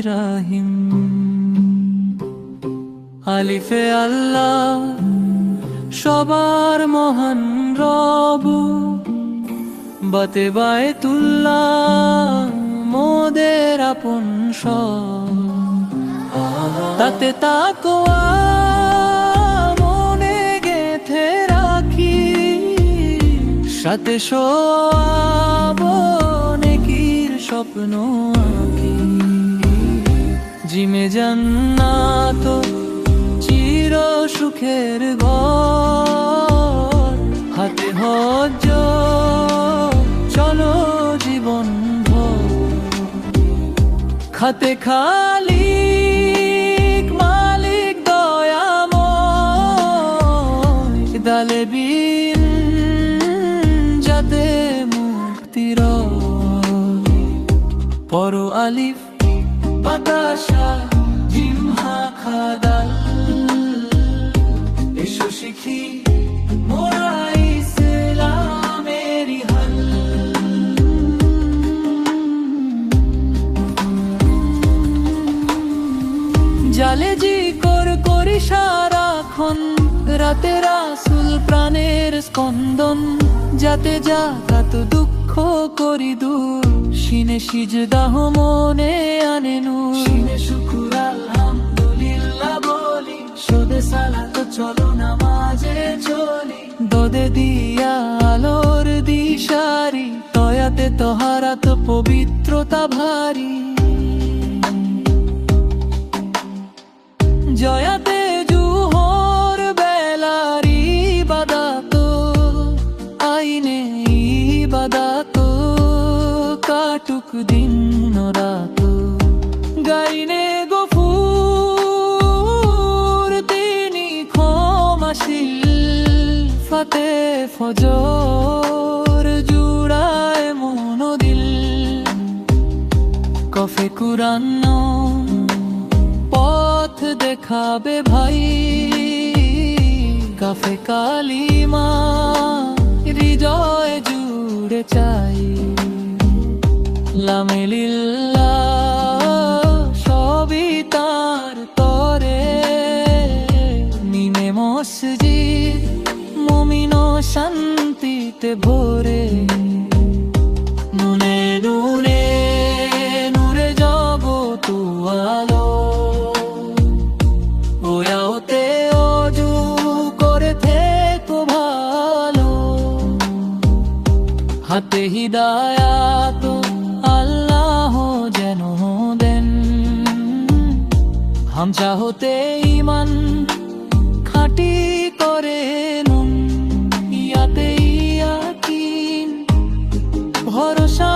রাহিম। আলিফে আল্লাহ সবার মহান রব, বাতে বায়তুল্লাহ মোদের আপন সব। তাতে তাকওয়া মনে গেঁথে রাখি, সাথে সওয়াব নেকির স্বপ্ন আঁকি। জিমে জান্নাত চির সুখের ঘর, হাতে হজ্জ চলো জীবন ভর। খাতে খালিক মালিক দয়াময়, দালে বিন যাতে মুক্তির। পর আলিফ বাতাসা জিম হা খাদাল, এসো শিখি মোরা ইসলামেরই হাল। জালে জিকর করি সারাক্ষণ, রাতে রাসূল প্রাণের স্পন্দন। যাতে যাকাত দুঃখ করি দূর, সিনে সিজদাহ মনে আনে নূর। সিনে শুকুর আলহামদুলিল্লাহ বলি, সোদে সালাত চলো নামাজে চলি। দদে দিয়া আলোর দিশারি, তয়াতে তহারাত পবিত্রতা ভারী। জয়াতে জুহর বেলার ইবাদত, আইনে ইবাদত কাটুক দিন রাত। গাইনে গফুর তিনি ক্ষমাশীল, ফাতে ফজর জুড়ায় মন দিল। কফে কুরআন পথ দেখাবে ভাই, কাফে কালিমা হৃদয় জুড়ে চাই। লামে লিল্লাহ সবই তার তরে, মিমে মসজিদ মুমিন শান্তিতে ভরে। নুনে নুনে নূরে জগত আলো, ওয়াতে ওযু করে থেকো ভালো। হাতে হিদায়াত আল্লাহ যেন দেন, হাম চাহতে ঈমান খাঁটি করে নুন। ইয়াতে ইয়াকিন ভরসা